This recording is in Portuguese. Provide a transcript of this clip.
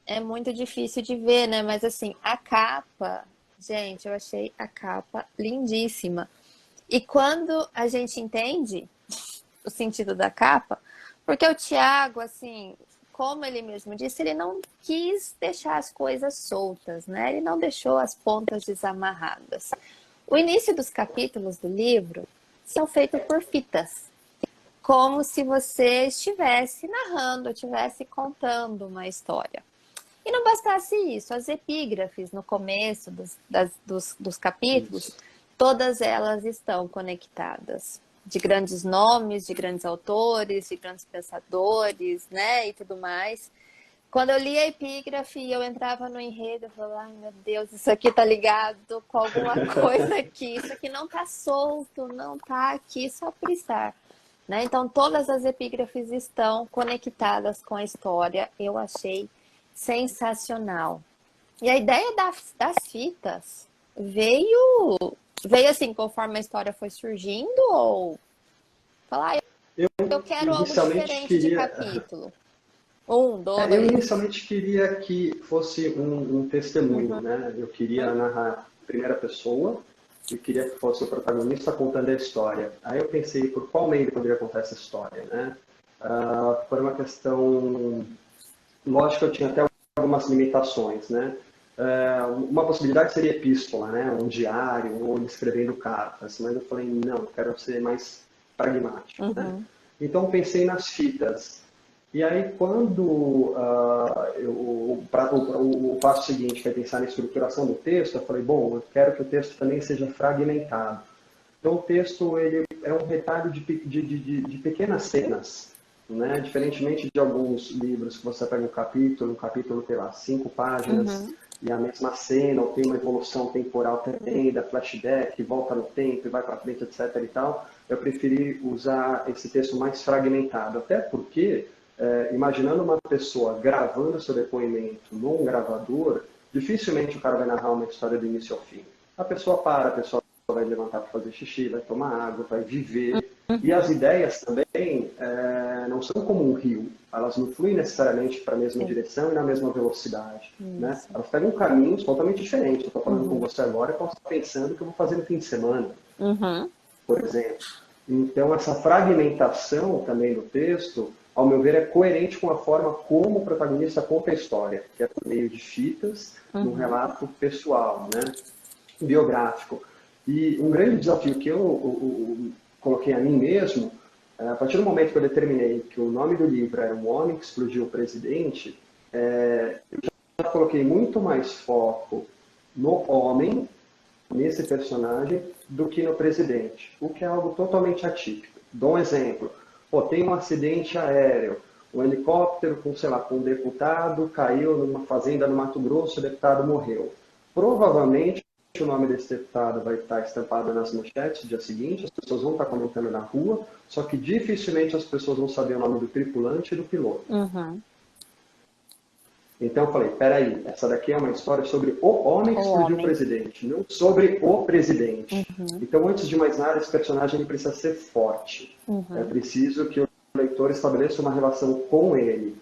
é muito difícil de ver, né? Mas assim, a capa, gente, eu achei a capa lindíssima. E quando a gente entende o sentido da capa, porque o Tiago, assim, como ele mesmo disse, ele não quis deixar as coisas soltas, né? Ele não deixou as pontas desamarradas. O início dos capítulos do livro são feitos por fitas, como se você estivesse narrando, estivesse contando uma história. E não bastasse isso, as epígrafes no começo dos capítulos, Isso. todas elas estão conectadas. De grandes nomes, de grandes autores, de grandes pensadores, né? E tudo mais. Quando eu li a epígrafe, eu entrava no enredo, eu falava, ai meu Deus, isso aqui tá ligado com alguma coisa aqui, isso aqui não tá solto, não tá aqui só por estar. Né? Então, todas as epígrafes estão conectadas com a história, eu achei sensacional. E a ideia das fitas veio assim, conforme a história foi surgindo, ou falar, ah, Eu eu quero algo inicialmente diferente de queria, capítulo. Um, eu dois. inicialmente queria que fosse um testemunho, Uhum, né? Eu queria narrar em primeira pessoa e queria que fosse o protagonista contando a história. Aí eu pensei por qual meio ele poderia contar essa história, né? Por uma questão, lógico, eu tinha até algumas limitações, né? Uma possibilidade seria epístola, né? Um diário, ou ele escrevendo cartas, mas eu falei, não, eu quero ser mais pragmático, né? uhum, Então pensei nas fitas. E aí quando o passo seguinte foi pensar na estruturação do texto, eu falei, bom, eu quero que o texto também seja fragmentado. Então o texto ele é um retalho de pequenas cenas, né? Diferentemente de alguns livros que você pega um capítulo tem lá 5 páginas uhum. e a mesma cena, ou tem uma evolução temporal tremenda, flashback, volta no tempo e vai para frente, etc. e tal. Eu preferi usar esse texto mais fragmentado, até porque, imaginando uma pessoa gravando seu depoimento num gravador, dificilmente o cara vai narrar uma história do início ao fim. A pessoa para, a pessoa vai levantar para fazer xixi, vai tomar água, vai viver. E as ideias também não são como um rio. Elas não fluem necessariamente para a mesma Sim, direção e na mesma velocidade. Né? isso. Elas pegam caminhos totalmente diferentes. Eu estou falando com Uhum, você agora e posso estar pensando o que eu vou fazer no fim de semana, uhum. por exemplo. Então, essa fragmentação também do texto, ao meu ver, é coerente com a forma como o protagonista conta a história, que é por meio de fitas, num Uhum. relato pessoal, né? Biográfico. E um grande desafio que eu coloquei a mim mesmo, a partir do momento que eu determinei que o nome do livro era O Homem que Explodiu o Presidente, eu já coloquei muito mais foco no homem, nesse personagem, do que no presidente, o que é algo totalmente atípico. Dou um exemplo. Pô, tem um acidente aéreo, um helicóptero com, sei lá, com um deputado caiu numa fazenda no Mato Grosso, o deputado morreu. Provavelmente o nome desse deputado vai estar estampado nas manchetes no dia seguinte, as pessoas vão estar comentando na rua, só que dificilmente as pessoas vão saber o nome do tripulante e do piloto. Uhum. Então eu falei, peraí, essa daqui é uma história sobre o homem O que explodiu o homem. presidente, não sobre o presidente. Uhum, Então, antes de mais nada, esse personagem ele precisa ser forte. É uhum, preciso que o leitor estabeleça uma relação com ele.